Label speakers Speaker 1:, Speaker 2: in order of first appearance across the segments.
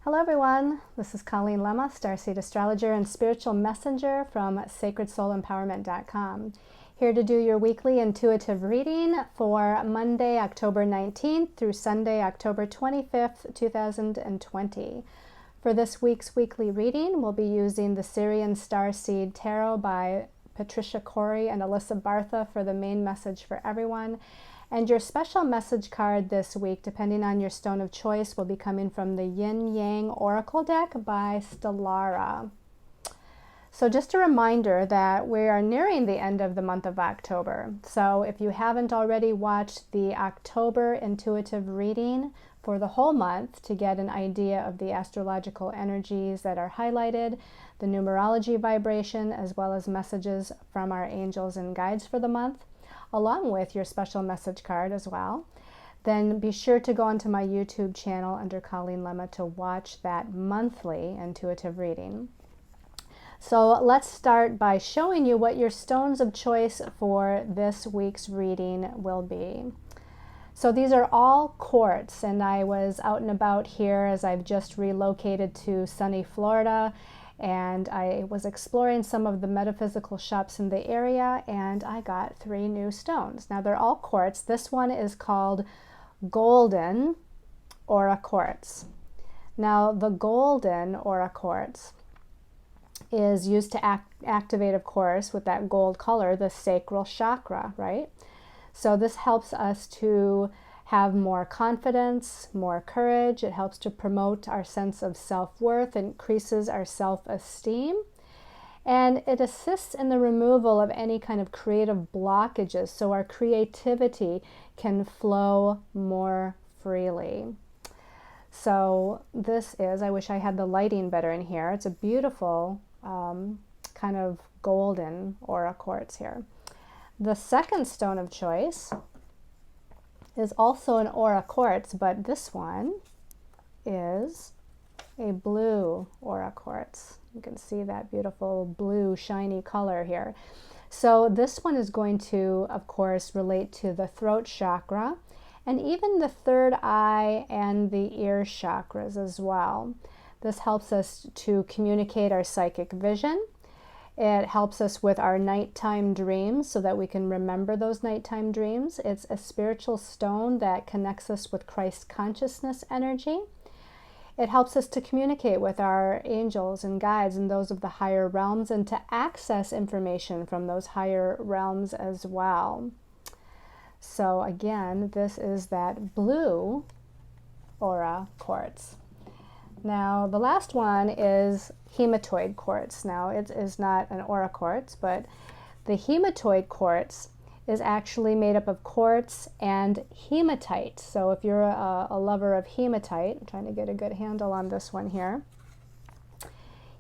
Speaker 1: Hello everyone, this is Colleen Lemma, Starseed Astrologer and Spiritual Messenger from SacredSoulEmpowerment.com. Here to do your weekly intuitive reading for Monday, October 19th through Sunday, October 25th, 2020. For this week's weekly reading, we'll be using the Syrian Starseed Tarot by Patricia Corey and Alyssa Bartha for the main message for everyone. And your special message card this week, depending on your stone of choice, will be coming from the Yin Yang Oracle deck by Stellara. So just a reminder that we are nearing the end of the month of October. So if you haven't already watched the October intuitive reading for the whole month to get an idea of the astrological energies that are highlighted, the numerology vibration, as well as messages from our angels and guides for the month, along with your special message card as well, then be sure to go onto my YouTube channel under Colleen Lemma to watch that monthly intuitive reading. So let's start by showing you what your stones of choice for this week's reading will be. So these are all quartz, and I was out and about here as I've just relocated to sunny Florida, and I was exploring some of the metaphysical shops in the area, and I got 3 new stones. Now they're all quartz. This one is called Golden Aura Quartz. Now the Golden Aura Quartz is used to activate, of course, with that gold color, the sacral chakra, right? So this helps us to have more confidence, more courage. It helps to promote our sense of self-worth, increases our self-esteem, and it assists in the removal of any kind of creative blockages so our creativity can flow more freely. So this is, I wish I had the lighting better in here. It's a beautiful kind of golden aura quartz here. The second stone of choice is also an aura quartz, but this one is a blue aura quartz. You can see that beautiful blue shiny color here. So this one is going to, of course, relate to the throat chakra and even the third eye and the ear chakras as well. This helps us to communicate our psychic vision. It helps us with our nighttime dreams so that we can remember those nighttime dreams. It's a spiritual stone that connects us with Christ consciousness energy. It helps us to communicate with our angels and guides and those of the higher realms and to access information from those higher realms as well. So again, this is that blue aura quartz. Now, the last one is hematoid quartz. Now, it is not an aura quartz, but the hematoid quartz is actually made up of quartz and hematite. So if you're a lover of hematite, I'm trying to get a good handle on this one here.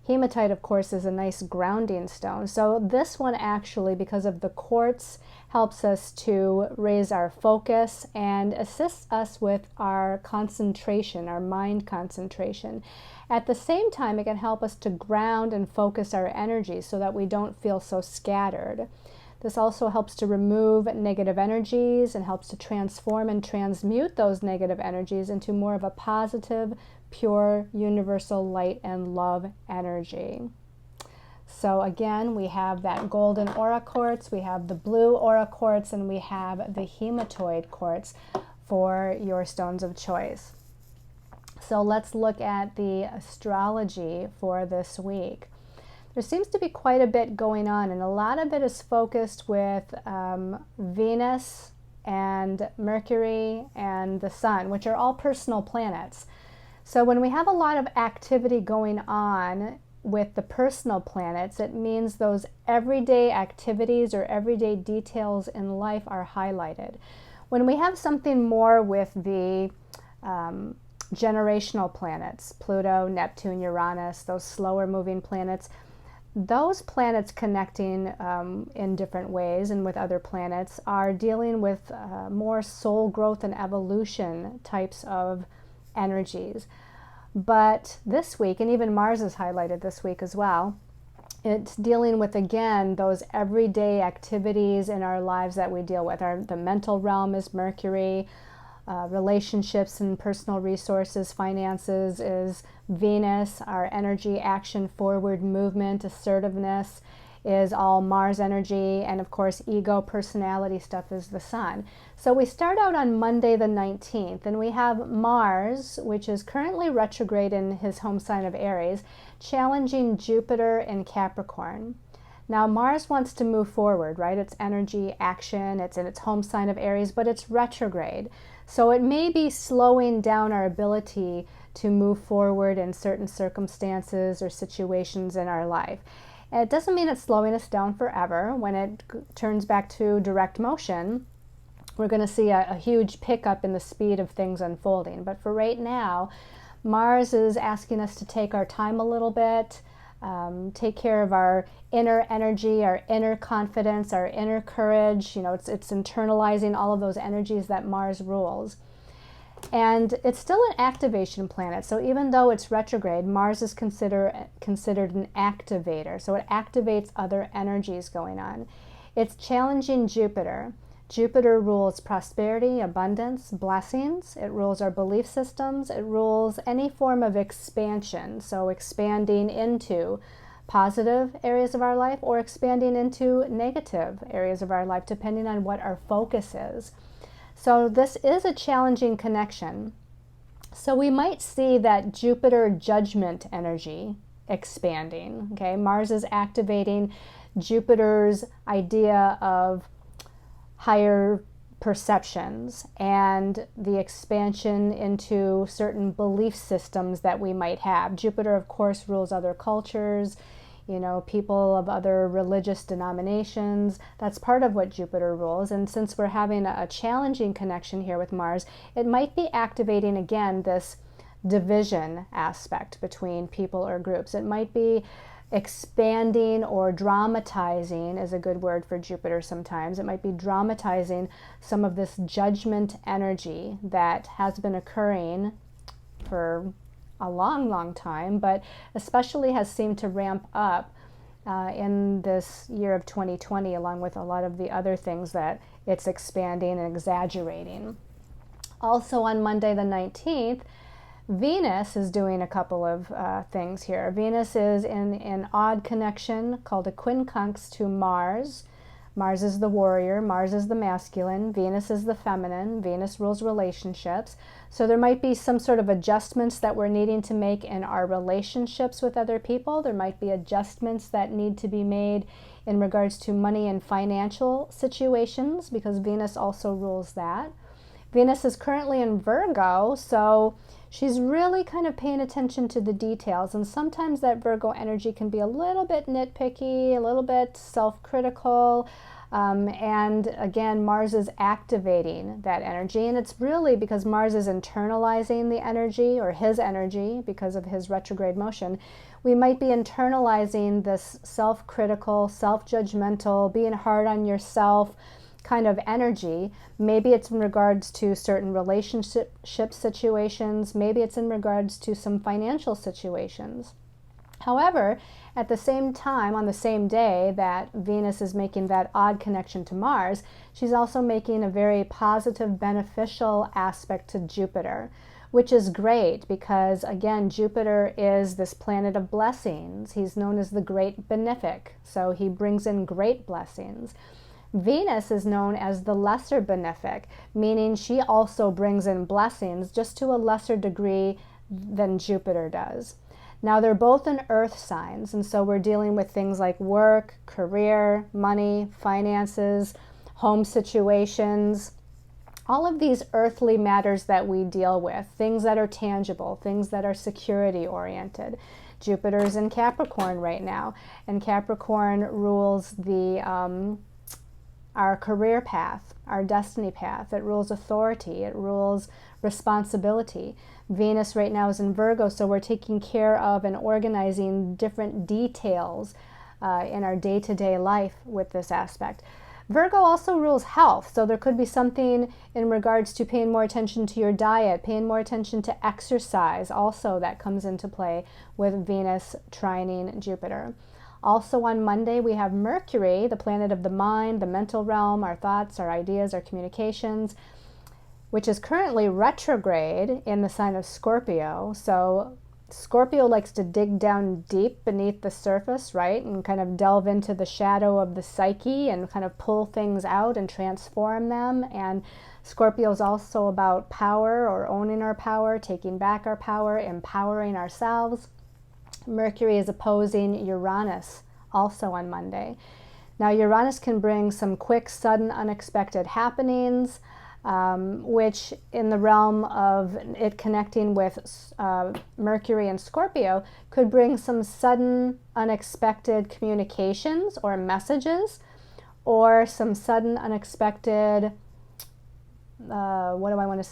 Speaker 1: Hematite, of course, is a nice grounding stone. So this one actually, because of the quartz, helps us to raise our focus and assists us with our concentration, our mind concentration. At the same time, it can help us to ground and focus our energy so that we don't feel so scattered. This also helps to remove negative energies and helps to transform and transmute those negative energies into more of a positive, pure, universal light and love energy. So again, we have that golden aura quartz, we have the blue aura quartz, and we have the hematoid quartz for your stones of choice. So let's look at the astrology for this week. There seems to be quite a bit going on, and a lot of it is focused with Venus and Mercury and the Sun, which are all personal planets. So when we have a lot of activity going on with the personal planets, it means those everyday activities or everyday details in life are highlighted. When we have something more with the generational planets, Pluto, Neptune, Uranus, those slower moving planets, those planets connecting in different ways and with other planets are dealing with more soul growth and evolution types of energies. But this week, and even Mars is highlighted this week as well, it's dealing with, again, those everyday activities in our lives that we deal with. The mental realm is Mercury, relationships and personal resources, finances is Venus. Our energy, action, forward movement, assertiveness is all Mars energy. And of course, ego, personality stuff is the Sun. So we start out on Monday the 19th, and we have Mars, which is currently retrograde in his home sign of Aries, challenging Jupiter in Capricorn. Now, Mars wants to move forward, right? It's energy, action, it's in its home sign of Aries, but it's retrograde. So it may be slowing down our ability to move forward in certain circumstances or situations in our life. And it doesn't mean it's slowing us down forever. When it turns back to direct motion, we're going to see a huge pickup in the speed of things unfolding. But for right now, Mars is asking us to take our time a little bit, take care of our inner energy, our inner confidence, our inner courage. You know, it's internalizing all of those energies that Mars rules. And it's still an activation planet. So even though it's retrograde, Mars is considered an activator. So it activates other energies going on. It's challenging Jupiter. Jupiter rules prosperity, abundance, blessings. It rules our belief systems. It rules any form of expansion. So expanding into positive areas of our life or expanding into negative areas of our life, depending on what our focus is. So this is a challenging connection. So we might see that Jupiter judgment energy expanding. Okay, Mars is activating Jupiter's idea of higher perceptions and the expansion into certain belief systems that we might have. Jupiter, of course, rules other cultures, you know, people of other religious denominations. That's part of what Jupiter rules. And since we're having a challenging connection here with Mars, it might be activating again this division aspect between people or groups. It might be expanding or dramatizing is a good word for Jupiter sometimes. It might be dramatizing some of this judgment energy that has been occurring for a long, long time, but especially has seemed to ramp up in this year of 2020, along with a lot of the other things that it's expanding and exaggerating. Also on Monday the 19th, Venus is doing a couple of things here. Venus is in an odd connection called a quincunx to Mars. Mars is the warrior, Mars is the masculine, Venus is the feminine, Venus rules relationships. So there might be some sort of adjustments that we're needing to make in our relationships with other people. There might be adjustments that need to be made in regards to money and financial situations, because Venus also rules that. Venus is currently in Virgo, so she's really kind of paying attention to the details, and sometimes that Virgo energy can be a little bit nitpicky, a little bit self-critical, and again, Mars is activating that energy, and it's really because Mars is internalizing the energy, or his energy, because of his retrograde motion. We might be internalizing this self-critical, self-judgmental, being hard on yourself kind of energy. Maybe it's in regards to certain relationship situations. Maybe it's in regards to some financial situations. However, at the same time, on the same day that Venus is making that odd connection to Mars, she's also making a very positive, beneficial aspect to Jupiter, which is great because, again, Jupiter is this planet of blessings. He's known as the Great Benefic, so he brings in great blessings. Venus is known as the lesser benefic, meaning she also brings in blessings just to a lesser degree than Jupiter does. Now, they're both in earth signs, and so we're dealing with things like work, career, money, finances, home situations, all of these earthly matters that we deal with, things that are tangible, things that are security oriented. Jupiter's in Capricorn right now, and Capricorn rules the our career path, our destiny path. It rules authority. It rules responsibility. Venus right now is in Virgo, so we're taking care of and organizing different details in our day-to-day life with this aspect. Virgo also rules health, so there could be something in regards to paying more attention to your diet, paying more attention to exercise also that comes into play with Venus trining Jupiter. Also on Monday, we have Mercury, the planet of the mind, the mental realm, our thoughts, our ideas, our communications, which is currently retrograde in the sign of Scorpio. So Scorpio likes to dig down deep beneath the surface, right? And kind of delve into the shadow of the psyche and kind of pull things out and transform them. And Scorpio is also about power, or owning our power, taking back our power, empowering ourselves. Mercury is opposing Uranus also on Monday. Now, Uranus can bring some quick, sudden, unexpected happenings, which in the realm of it connecting with Mercury and Scorpio could bring some sudden, unexpected communications or messages, or some sudden, unexpected,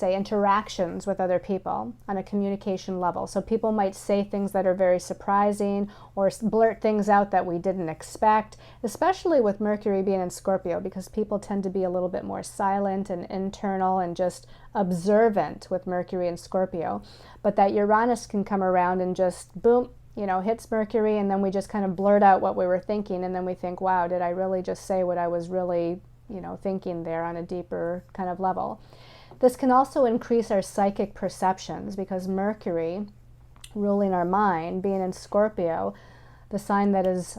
Speaker 1: interactions with other people on a communication level. So people might say things that are very surprising, or blurt things out that we didn't expect, especially with Mercury being in Scorpio, because people tend to be a little bit more silent and internal and just observant with Mercury and Scorpio. But that Uranus can come around and just boom, hits Mercury, and then we just kind of blurt out what we were thinking, and then we think, wow, did I really just say what I was really thinking there on a deeper kind of level. This can also increase our psychic perceptions, because Mercury, ruling our mind, being in Scorpio, the sign that is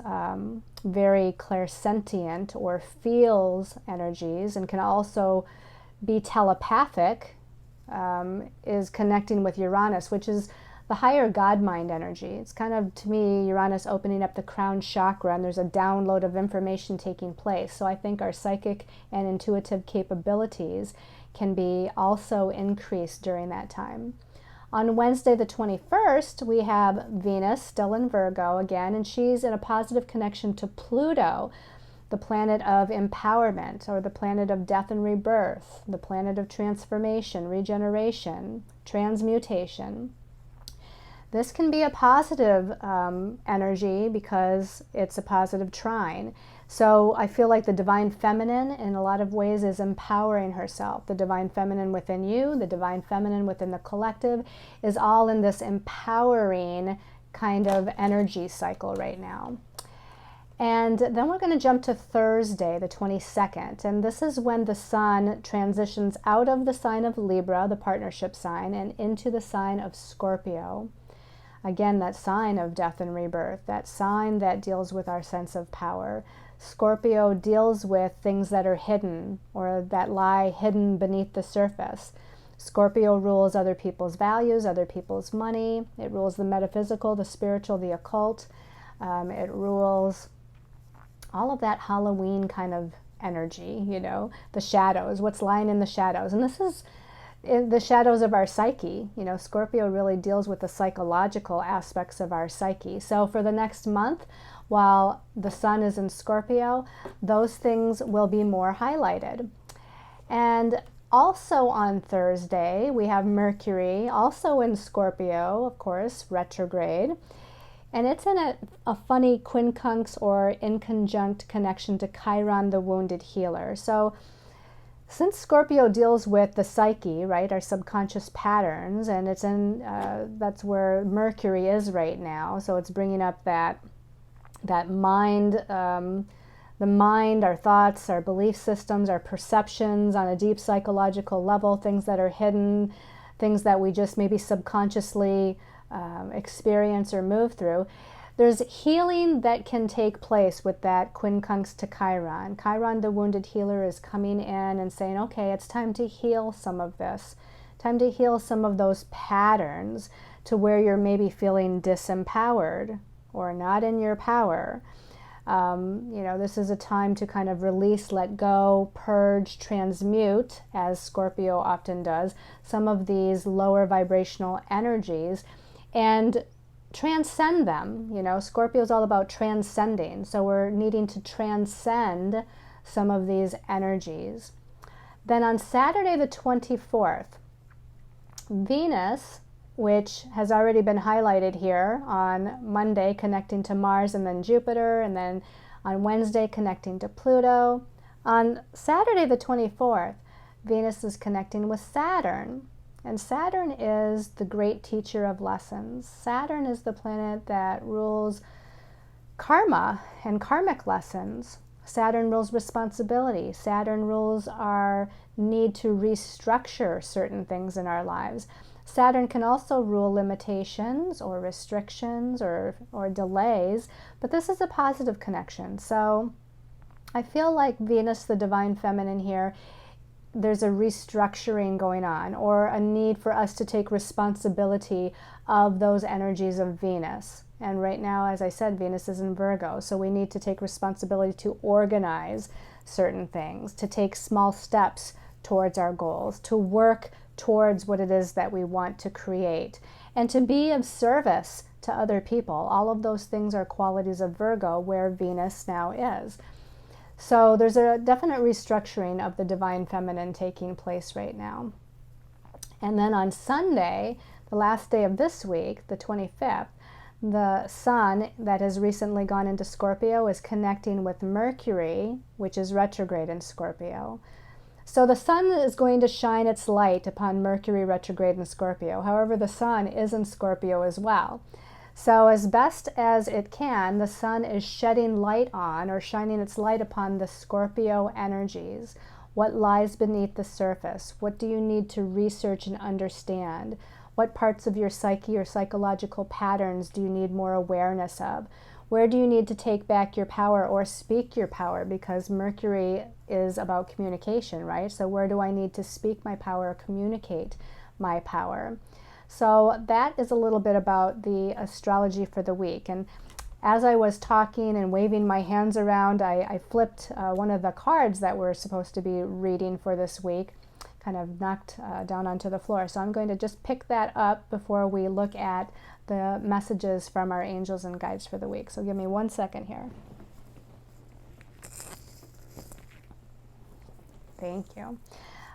Speaker 1: very clairsentient or feels energies and can also be telepathic, is connecting with Uranus, which is the higher God mind energy. It's kind of, to me, Uranus opening up the crown chakra, and there's a download of information taking place. So I think our psychic and intuitive capabilities can be also increased during that time. On Wednesday the 21st, we have Venus still in Virgo again, and she's in a positive connection to Pluto, the planet of empowerment, or the planet of death and rebirth, the planet of transformation, regeneration, transmutation. This can be a positive energy because it's a positive trine. So I feel like the divine feminine in a lot of ways is empowering herself. The divine feminine within you, the divine feminine within the collective, is all in this empowering kind of energy cycle right now. And then we're going to jump to Thursday, the 22nd. And this is when the sun transitions out of the sign of Libra, the partnership sign, and into the sign of Scorpio. Again, that sign of death and rebirth, that sign that deals with our sense of power. Scorpio deals with things that are hidden, or that lie hidden beneath the surface. Scorpio rules other people's values, other people's money. It rules the metaphysical, the spiritual, the occult. It rules all of that Halloween kind of energy, the shadows, what's lying in the shadows. And this is in the shadows of our psyche. Scorpio really deals with the psychological aspects of our psyche. So for the next month, while the sun is in Scorpio, those things will be more highlighted. And also on Thursday, we have Mercury, also in Scorpio, of course, retrograde. And it's in a funny quincunx or inconjunct connection to Chiron, the wounded healer. So since Scorpio deals with the psyche, right, our subconscious patterns, and it's in, that's where Mercury is right now. So it's bringing up that mind, the mind, our thoughts, our belief systems, our perceptions on a deep psychological level, things that are hidden, things that we just maybe subconsciously experience or move through. There's healing that can take place with that quincunx to Chiron. Chiron, the wounded healer, is coming in and saying, okay, it's time to heal some of this. Time to heal some of those patterns to where you're maybe feeling disempowered or not in your power. This is a time to kind of release, let go, purge, transmute, as Scorpio often does, some of these lower vibrational energies and transcend them. Scorpio is all about transcending. So we're needing to transcend some of these energies. Then on Saturday the 24th, Venus, which has already been highlighted here on Monday, connecting to Mars and then Jupiter, and then on Wednesday connecting to Pluto. On Saturday the 24th, Venus is connecting with Saturn. And Saturn is the great teacher of lessons. Saturn is the planet that rules karma and karmic lessons. Saturn rules responsibility. Saturn rules our need to restructure certain things in our lives. Saturn can also rule limitations or restrictions or delays, but this is a positive connection. So I feel like Venus, the divine feminine here, there's a restructuring going on, or a need for us to take responsibility of those energies of Venus. And right now, as I said, Venus is in Virgo, so we need to take responsibility to organize certain things, to take small steps towards our goals, to work towards what it is that we want to create, and to be of service to other people. All of those things are qualities of Virgo, where Venus now is. So there's a definite restructuring of the divine feminine taking place right now. And then on Sunday, the last day of this week, the 25th, the Sun that has recently gone into Scorpio is connecting with Mercury, which is retrograde in Scorpio. So the Sun is going to shine its light upon Mercury retrograde in Scorpio. However, the Sun is in Scorpio as well. So as best as it can, the Sun is shedding light on, or shining its light upon, the Scorpio energies. What lies beneath the surface? What do you need to research and understand? What parts of your psyche or psychological patterns do you need more awareness of? Where do you need to take back your power or speak your power? Because Mercury is about communication, right? So where do I need to speak my power or communicate my power? So that is a little bit about the astrology for the week. And as I was talking and waving my hands around, I flipped one of the cards that we're supposed to be reading for this week, kind of knocked down onto the floor. So I'm going to just pick that up before we look at the messages from our angels and guides for the week. So give me 1 second here. Thank you.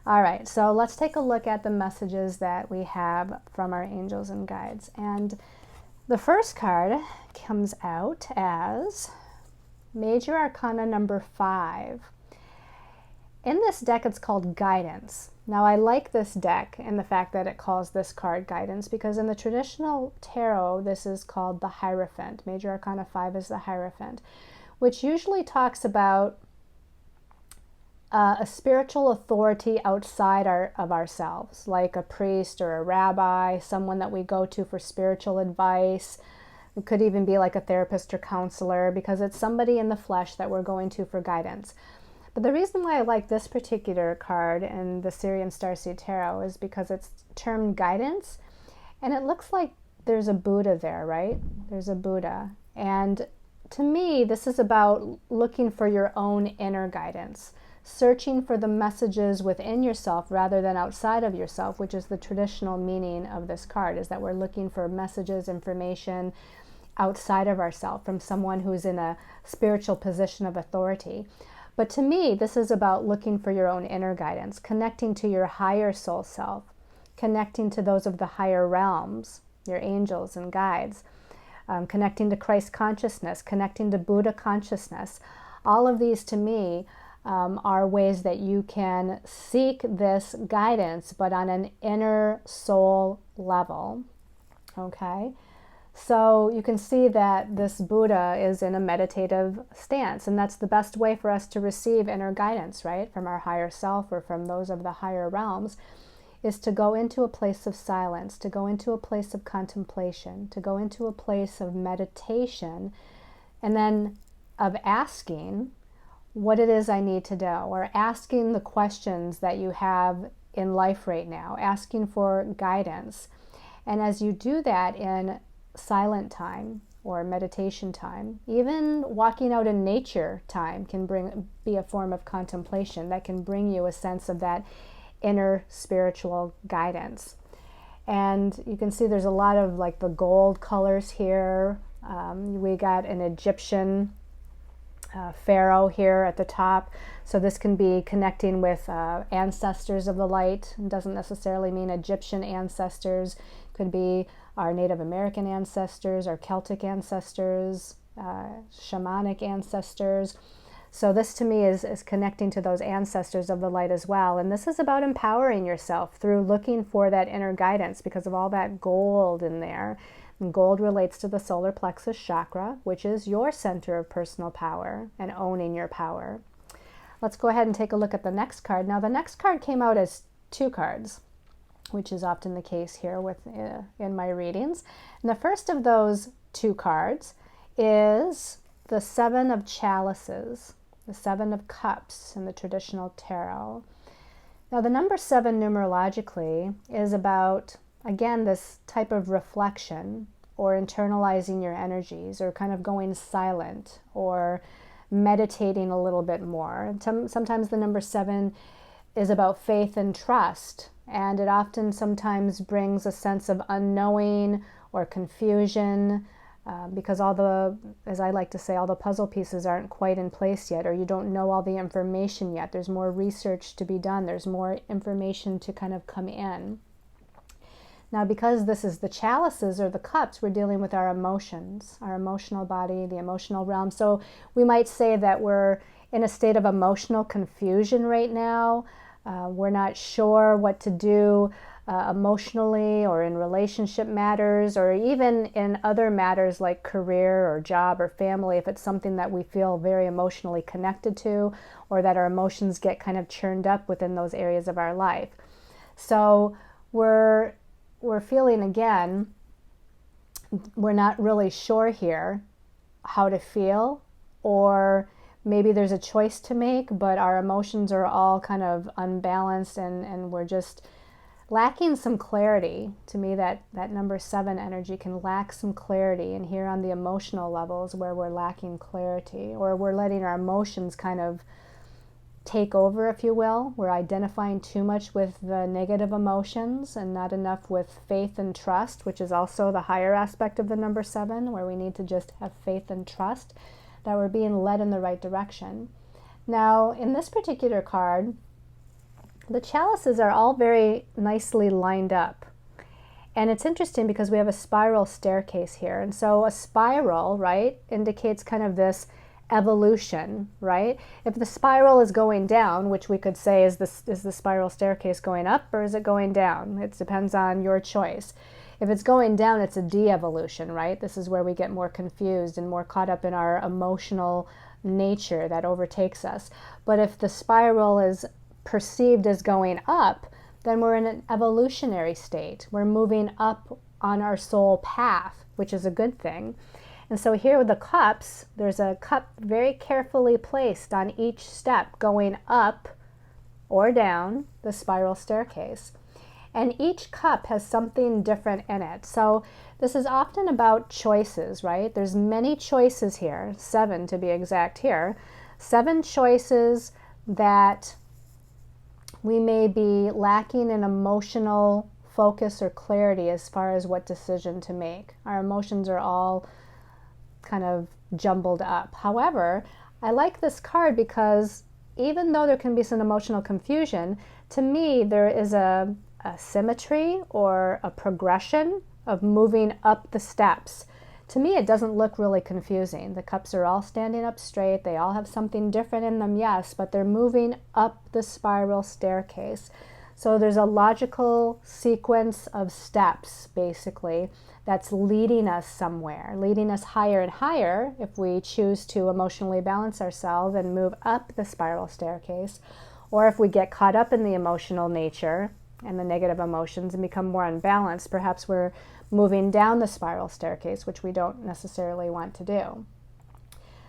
Speaker 1: All right, so let's take a look at the messages that we have from our angels and guides. And the first card comes out as Major Arcana number 5. In this deck, it's called Guidance. Now, I like this deck and the fact that it calls this card Guidance, because in the traditional tarot, this is called the Hierophant. Major Arcana 5 is the Hierophant, which usually talks about a spiritual authority outside of ourselves, like a priest or a rabbi, someone that we go to for spiritual advice. It could even be like a therapist or counselor, because it's somebody in the flesh that we're going to for guidance. But the reason why I like this particular card in the Syrian Starseed Tarot is because it's termed Guidance, and it looks like there's a Buddha there, right? There's a Buddha. And to me, this is about looking for your own inner guidance, searching for the messages within yourself rather than outside of yourself, which is the traditional meaning of this card, is that we're looking for messages, information outside of ourselves from someone who's in a spiritual position of authority. But to me, this is about looking for your own inner guidance, connecting to your higher soul self, connecting to those of the higher realms, your angels and guides, connecting to Christ consciousness, connecting to Buddha consciousness. All of these, to me, are ways that you can seek this guidance, but on an inner soul level. Okay? So you can see that this Buddha is in a meditative stance, and that's the best way for us to receive inner guidance, right? From our higher self or from those of the higher realms, is to go into a place of silence, to go into a place of contemplation, to go into a place of meditation, and then of asking what it is I need to do, or asking the questions that you have in life right now, asking for guidance. And as you do that in silent time or meditation time, even walking out in nature time can be a form of contemplation that can bring you a sense of that inner spiritual guidance. And you can see there's a lot of like the gold colors here. We got an Egyptian pharaoh here at the top, so this can be connecting with ancestors of the light. It doesn't necessarily mean Egyptian ancestors. It could be our Native American ancestors, our Celtic ancestors, shamanic ancestors. So this to me is connecting to those ancestors of the light as well. And this is about empowering yourself through looking for that inner guidance, because of all that gold in there. And gold relates to the solar plexus chakra, which is your center of personal power and owning your power. Let's go ahead and take a look at the next card. Now, the next card came out as 2 cards, which is often the case here in my readings. And the first of those 2 cards is the 7 of chalices, the 7 of cups in the traditional tarot. Now, the number 7 numerologically is about, again, this type of reflection or internalizing your energies or kind of going silent or meditating a little bit more. Sometimes the number 7 is about faith and trust, and it often sometimes brings a sense of unknowing or confusion because as I like to say, all the puzzle pieces aren't quite in place yet, or you don't know all the information yet. There's more research to be done. There's more information to kind of come in. Now, because this is the chalices or the cups, we're dealing with our emotions, our emotional body, the emotional realm. So we might say that we're in a state of emotional confusion right now. We're not sure what to do emotionally or in relationship matters, or even in other matters like career or job or family, if it's something that we feel very emotionally connected to, or that our emotions get kind of churned up within those areas of our life. So we're feeling, again, we're not really sure here how to feel, or maybe there's a choice to make, but our emotions are all kind of unbalanced and we're just lacking some clarity. To me, that number 7 energy can lack some clarity, and here on the emotional levels where we're lacking clarity, or we're letting our emotions kind of take over, if you will. We're identifying too much with the negative emotions and not enough with faith and trust, which is also the higher aspect of the number 7, where we need to just have faith and trust that we're being led in the right direction. Now, in this particular card, the chalices are all very nicely lined up. And it's interesting because we have a spiral staircase here. And so a spiral, right, indicates kind of this evolution, right? If the spiral is going down, which we could say is the spiral staircase going up, or is it going down? It depends on your choice. If it's going down, it's a de-evolution, right? This is where we get more confused and more caught up in our emotional nature that overtakes us. But if the spiral is perceived as going up, then we're in an evolutionary state. We're moving up on our soul path, which is a good thing. And so here with the cups, there's a cup very carefully placed on each step going up or down the spiral staircase. And each cup has something different in it. So this is often about choices, right? There's many choices here, 7 to be exact here. 7 choices that we may be lacking in emotional focus or clarity as far as what decision to make. Our emotions are all kind of jumbled up. However, I like this card because even though there can be some emotional confusion, to me there is a symmetry or a progression of moving up the steps. To me, it doesn't look really confusing. The cups are all standing up straight. They all have something different in them, yes, but they're moving up the spiral staircase. So there's a logical sequence of steps, basically, that's leading us somewhere, leading us higher and higher if we choose to emotionally balance ourselves and move up the spiral staircase, or if we get caught up in the emotional nature and the negative emotions and become more unbalanced, perhaps we're moving down the spiral staircase, which we don't necessarily want to do.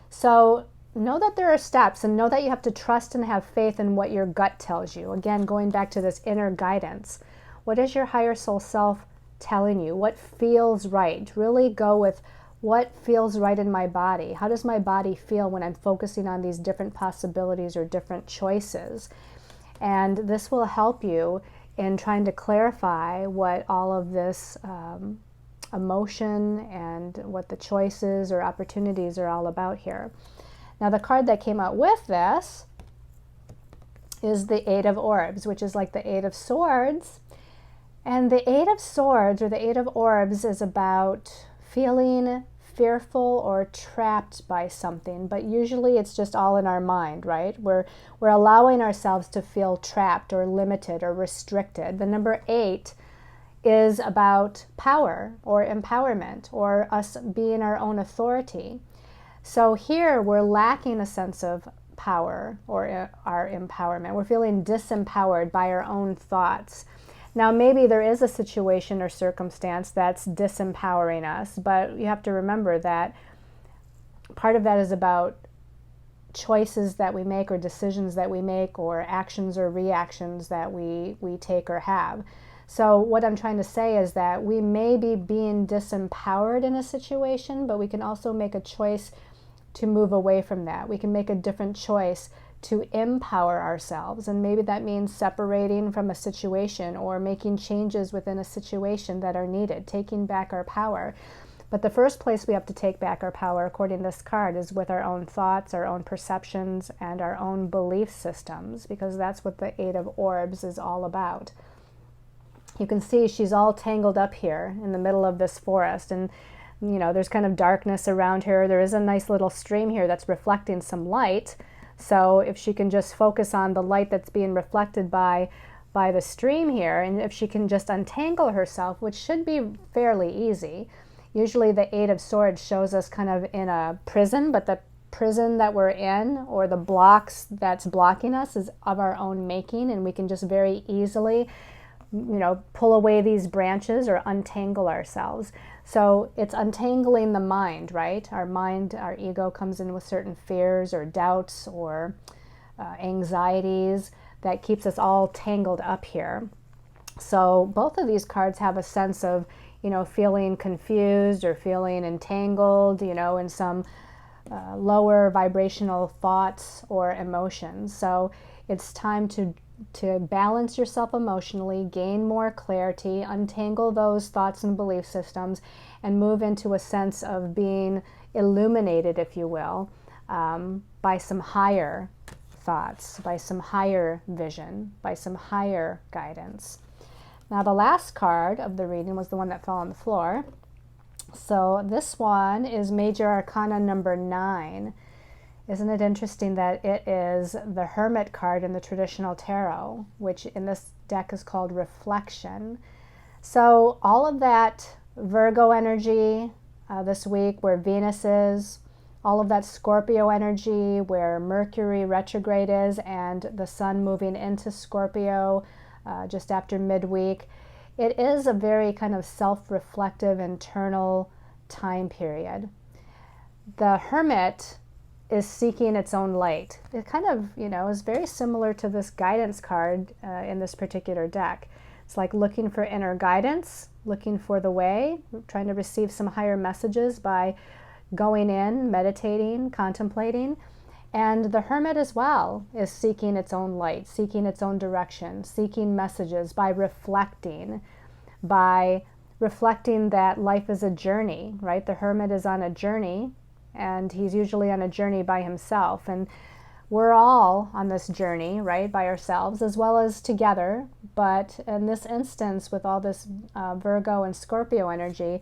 Speaker 1: So know that there are steps, and know that you have to trust and have faith in what your gut tells you. Again, going back to this inner guidance. What is your higher soul self telling you? What feels right? Really go with what feels right in my body. How does my body feel when I'm focusing on these different possibilities or different choices? And this will help you in trying to clarify what all of this emotion and what the choices or opportunities are all about here. Now, the card that came out with this is the 8 of Orbs, which is like the 8 of Swords. And the 8 of Swords, or the 8 of Orbs, is about feeling fearful or trapped by something, but usually it's just all in our mind, right? We're allowing ourselves to feel trapped or limited or restricted. The number 8 is about power or empowerment or us being our own authority. So here we're lacking a sense of power or our empowerment. We're feeling disempowered by our own thoughts. Now, maybe there is a situation or circumstance that's disempowering us, but you have to remember that part of that is about choices that we make or decisions that we make or actions or reactions that we take or have. So what I'm trying to say is that we may be being disempowered in a situation, but we can also make a choice to move away from that. We can make a different choice to empower ourselves, and maybe that means separating from a situation or making changes within a situation that are needed, taking back our power. But the first place we have to take back our power, according to this card, is with our own thoughts, our own perceptions, and our own belief systems, because that's what the Eight of Orbs is all about. You can see she's all tangled up here in the middle of this forest, and there's kind of darkness around her. There is a nice little stream here that's reflecting some light. So if she can just focus on the light that's being reflected by the stream here, and if she can just untangle herself, which should be fairly easy. Usually the Eight of Swords shows us kind of in a prison, but the prison that we're in or the blocks that's blocking us is of our own making, and we can just very easily pull away these branches or untangle ourselves. So it's untangling the mind, right? Our mind, our ego comes in with certain fears or doubts or anxieties that keeps us all tangled up here. So both of these cards have a sense of, feeling confused or feeling entangled, in some lower vibrational thoughts or emotions. So it's time to balance yourself emotionally, gain more clarity, untangle those thoughts and belief systems, and move into a sense of being illuminated, if you will, by some higher thoughts, by some higher vision, by some higher guidance. Now, the last card of the reading was the one that fell on the floor. So this one is Major Arcana number 9. Isn't it interesting that it is the Hermit card in the traditional tarot, which in this deck is called Reflection. So all of that Virgo energy this week, where Venus is, all of that Scorpio energy, where Mercury retrograde is, and the Sun moving into Scorpio just after midweek, it is a very kind of self-reflective internal time period. The Hermit is seeking its own light. It kind of, is very similar to this guidance card in this particular deck. It's like looking for inner guidance, looking for the way, trying to receive some higher messages by going in, meditating, contemplating. And the Hermit as well is seeking its own light, seeking its own direction, seeking messages by reflecting that life is a journey, right? The Hermit is on a journey, and he's usually on a journey by himself. And we're all on this journey, right, by ourselves as well as together. But in this instance, with all this Virgo and Scorpio energy,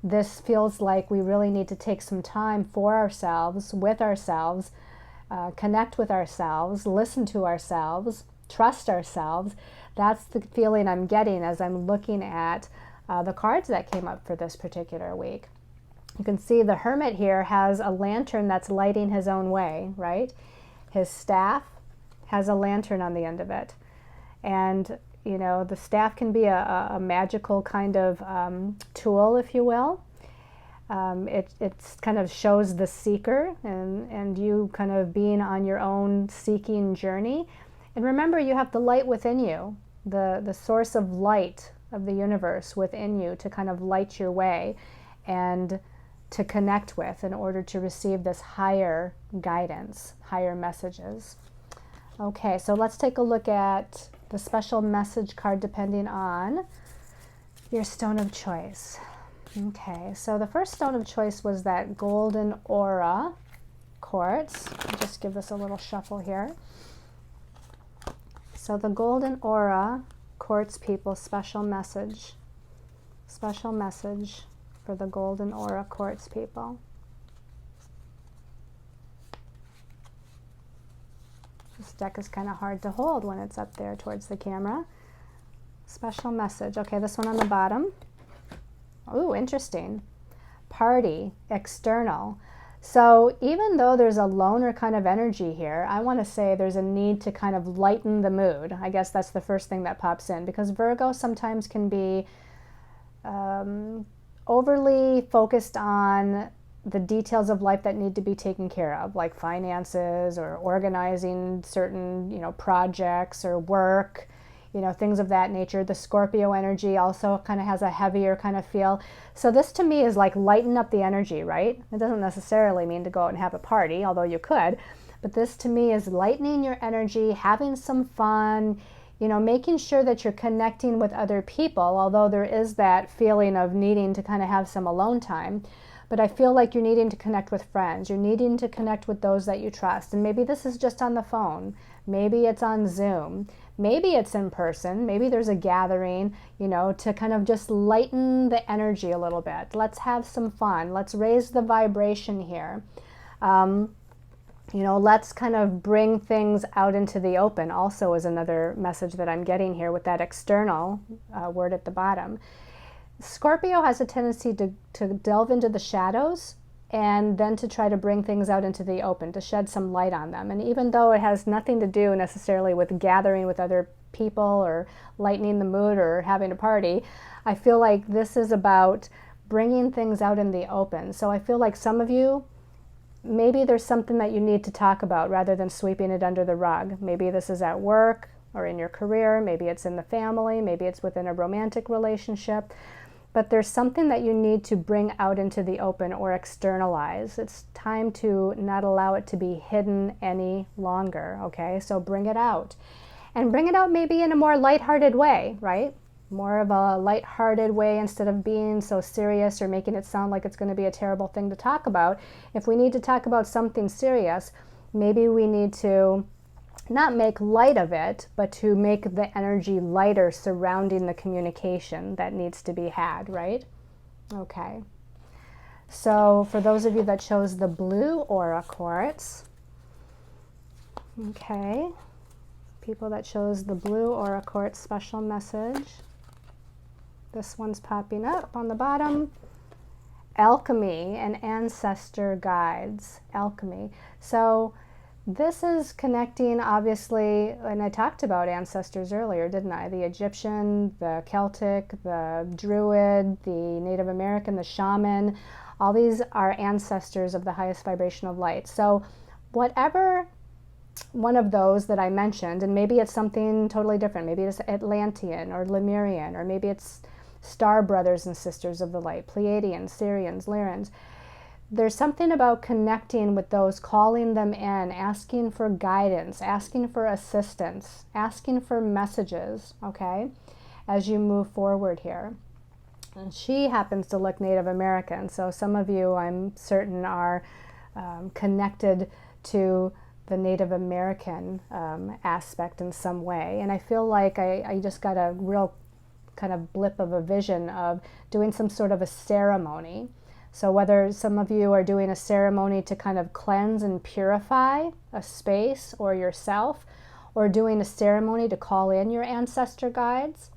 Speaker 1: this feels like we really need to take some time for ourselves, with ourselves, connect with ourselves, listen to ourselves, trust ourselves. That's the feeling I'm getting as I'm looking at the cards that came up for this particular week. You can see the Hermit here has a lantern that's lighting his own way, right? His staff has a lantern on the end of it. And, the staff can be a magical kind of tool, if you will. It kind of shows the seeker and you kind of being on your own seeking journey. And remember, you have the light within you, the source of light of the universe within you to kind of light your way and to connect with in order to receive this higher guidance, higher messages. Okay, so let's take a look at the special message card depending on your stone of choice. Okay, so the first stone of choice was that golden aura quartz. I'll just give this a little shuffle here. So the golden aura quartz people, special message for the golden aura quartz people. This deck is kind of hard to hold when it's up there towards the camera. Special message. Okay, this one on the bottom. Ooh, interesting. Party, external. So even though there's a loner kind of energy here, I want to say there's a need to kind of lighten the mood. I guess that's the first thing that pops in, because Virgo sometimes can be overly focused on the details of life that need to be taken care of, like finances or organizing certain, projects or work, things of that nature. The Scorpio energy also kind of has a heavier kind of feel. So this to me is like lighten up the energy, right? It doesn't necessarily mean to go out and have a party, although you could. But this to me is lightening your energy, having some fun, making sure that you're connecting with other people, although there is that feeling of needing to kind of have some alone time. But I feel like you're needing to connect with friends. You're needing to connect with those that you trust. And maybe this is just on the phone. Maybe it's on Zoom. Maybe it's in person. Maybe there's a gathering, to kind of just lighten the energy a little bit. Let's have some fun. Let's raise the vibration here. Let's kind of bring things out into the open also is another message that I'm getting here with that external word at the bottom. Scorpio has a tendency to delve into the shadows and then to try to bring things out into the open, to shed some light on them. And even though it has nothing to do necessarily with gathering with other people or lightening the mood or having a party, I feel like this is about bringing things out in the open. So I feel like some of you, maybe there's something that you need to talk about rather than sweeping it under the rug. Maybe this is at work or in your career. Maybe it's in the family. Maybe it's within a romantic relationship. But there's something that you need to bring out into the open or externalize. It's time to not allow it to be hidden any longer, okay? So bring it out. And bring it out maybe in a more lighthearted way, right? More of a lighthearted way instead of being so serious or making it sound like it's going to be a terrible thing to talk about. If we need to talk about something serious, maybe we need to not make light of it, but to make the energy lighter surrounding the communication that needs to be had, right? Okay. So for those of you that chose the blue aura quartz, okay, people that chose the blue aura quartz special message, this one's popping up on the bottom. Alchemy and ancestor guides. Alchemy. So this is connecting, obviously, and I talked about ancestors earlier, didn't I? The Egyptian, the Celtic, the Druid, the Native American, the shaman. All these are ancestors of the highest vibration of light. So whatever one of those that I mentioned, and maybe it's something totally different. Maybe it's Atlantean or Lemurian, or maybe it's star brothers and sisters of the light, Pleiadians, Sirians, Lyrans. There's something about connecting with those, calling them in, asking for guidance, asking for assistance, asking for messages, okay, as you move forward here. And she happens to look Native American, so some of you, I'm certain, are connected to the Native American aspect in some way. And I feel like I just got a real kind of blip of a vision of doing some sort of a ceremony. So whether some of you are doing a ceremony to kind of cleanse and purify a space or yourself, or doing a ceremony to call in your ancestor guides,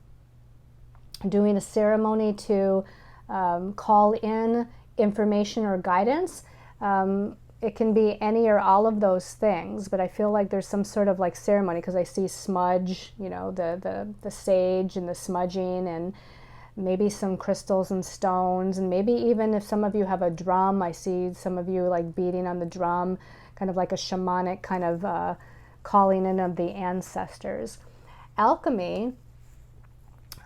Speaker 1: doing a ceremony to call in information or guidance, it can be any or all of those things, but I feel like there's some sort of like ceremony, because I see smudge, the sage and the smudging, and maybe some crystals and stones, and maybe even if some of you have a drum, I see some of you like beating on the drum, kind of like a shamanic kind of calling in of the ancestors. Alchemy,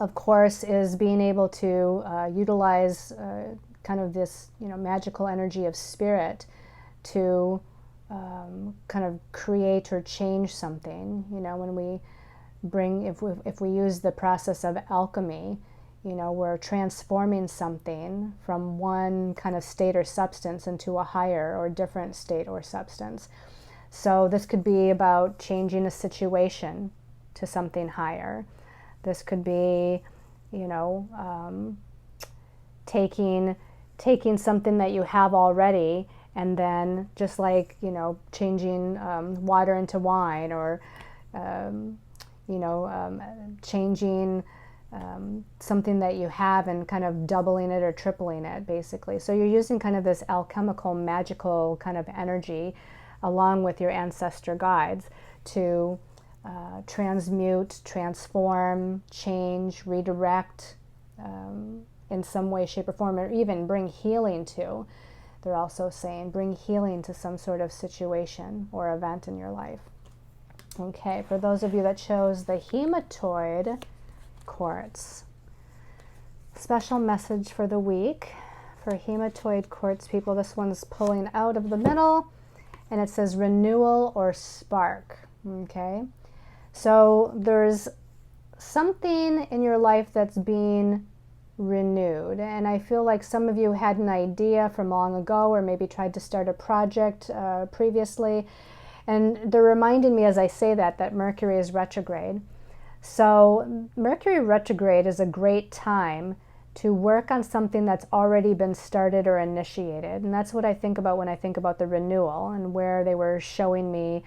Speaker 1: of course, is being able to utilize kind of this, magical energy of spirit to kind of create or change something. When we bring, if we use the process of alchemy, we're transforming something from one kind of state or substance into a higher or different state or substance. So this could be about changing a situation to something higher. This could be, taking something that you have already, and then just like, changing changing something that you have and kind of doubling it or tripling it, basically. So you're using kind of this alchemical, magical kind of energy along with your ancestor guides to transmute, transform, change, redirect in some way, shape, or form, or even bring healing to. They're also saying bring healing to some sort of situation or event in your life. Okay, for those of you that chose the hematoid quartz, special message for the week for hematoid quartz people. This one's pulling out of the middle, and it says renewal or spark. Okay, so there's something in your life that's being renewed, and I feel like some of you had an idea from long ago, or maybe tried to start a project previously, and they're reminding me as I say that Mercury is retrograde. So Mercury retrograde is a great time to work on something that's already been started or initiated. And that's what I think about when I think about the renewal and where they were showing me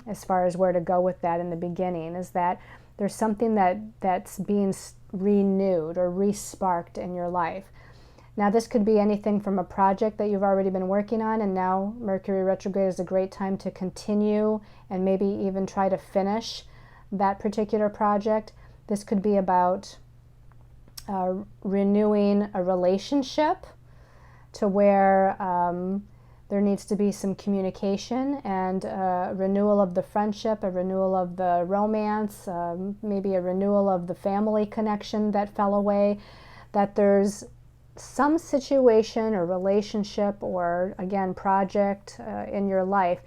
Speaker 1: as far as where to go with that in the beginning, is that there's something that's being renewed or re-sparked in your life. Now this could be anything from a project that you've already been working on, and now Mercury retrograde is a great time to continue and maybe even try to finish that particular project. This could be about renewing a relationship to where there needs to be some communication and renewal of the friendship, a renewal of the romance, maybe a renewal of the family connection that fell away, that there's some situation or relationship or, again, project in your life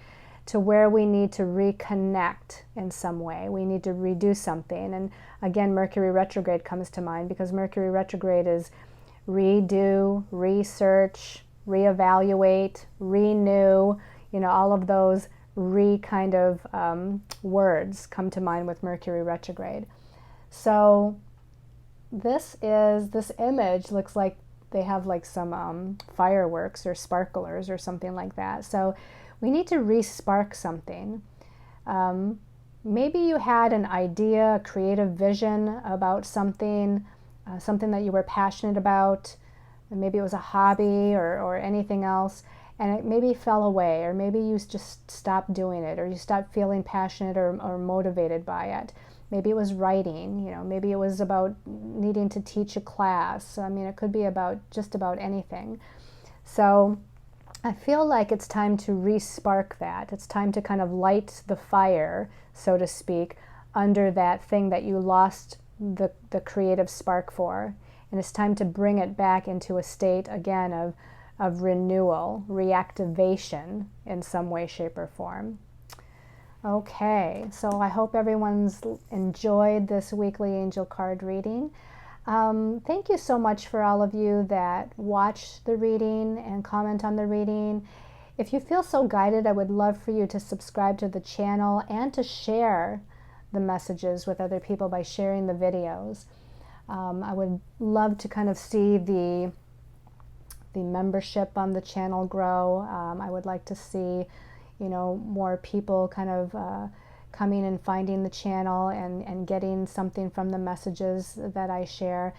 Speaker 1: to where we need to reconnect in some way. We need to redo something. And again, Mercury retrograde comes to mind because Mercury retrograde is redo, research, reevaluate, renew, all of those kind of words come to mind with Mercury retrograde. So this image looks like they have like some fireworks or sparklers or something like that. So we need to re-spark something. Maybe you had an idea, a creative vision about something, something that you were passionate about. Maybe it was a hobby or anything else, and it maybe fell away, or maybe you just stopped doing it, or you stopped feeling passionate or motivated by it. Maybe it was writing, maybe it was about needing to teach a class. I mean, it could be about just about anything. So I feel like it's time to re-spark that. It's time to kind of light the fire, so to speak, under that thing that you lost the creative spark for. And it's time to bring it back into a state, again, of renewal, reactivation in some way, shape, or form. Okay, so I hope everyone's enjoyed this weekly angel card reading. Thank you so much for all of you that watch the reading and comment on the reading. If you feel so guided, I would love for you to subscribe to the channel and to share the messages with other people by sharing the videos. I would love to kind of see the membership on the channel grow. I would like to see, more people kind of coming and finding the channel and getting something from the messages that I share.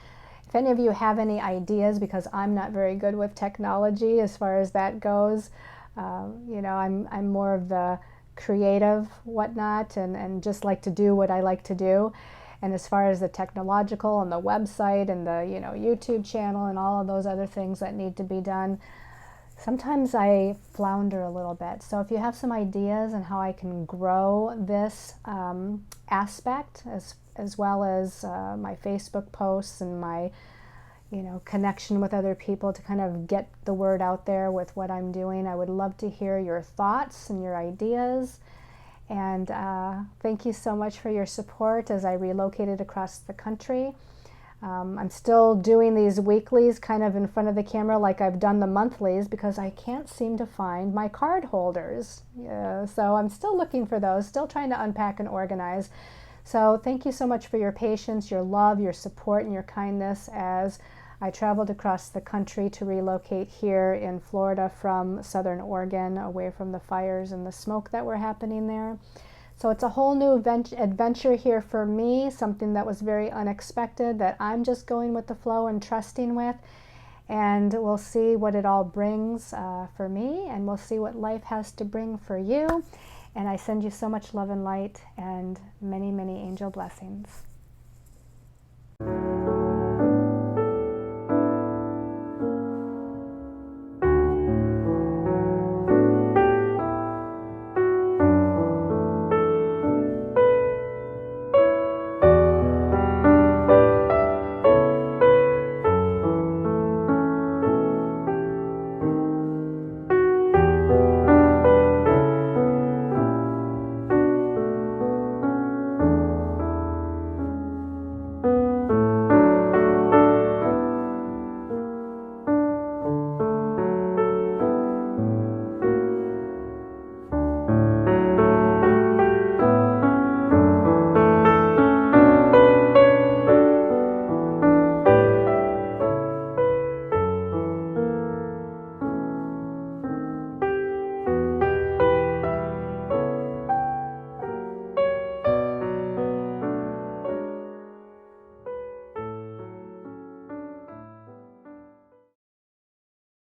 Speaker 1: If any of you have any ideas, because I'm not very good with technology as far as that goes, I'm more of the creative whatnot and just like to do what I like to do. And as far as the technological and the website and the YouTube channel and all of those other things that need to be done, sometimes I flounder a little bit. So if you have some ideas on how I can grow this aspect, as well as my Facebook posts and my connection with other people to kind of get the word out there with what I'm doing, I would love to hear your thoughts and your ideas. And thank you so much for your support as I relocated across the country. I'm still doing these weeklies kind of in front of the camera like I've done the monthlies, because I can't seem to find my card holders. So I'm still looking for those, still trying to unpack and organize. So thank you so much for your patience, your love, your support, and your kindness as I traveled across the country to relocate here in Florida from Southern Oregon, away from the fires and the smoke that were happening there. So it's a whole new adventure here for me, something that was very unexpected, that I'm just going with the flow and trusting with. And we'll see what it all brings for me, and we'll see what life has to bring for you. And I send you so much love and light and many, many angel blessings.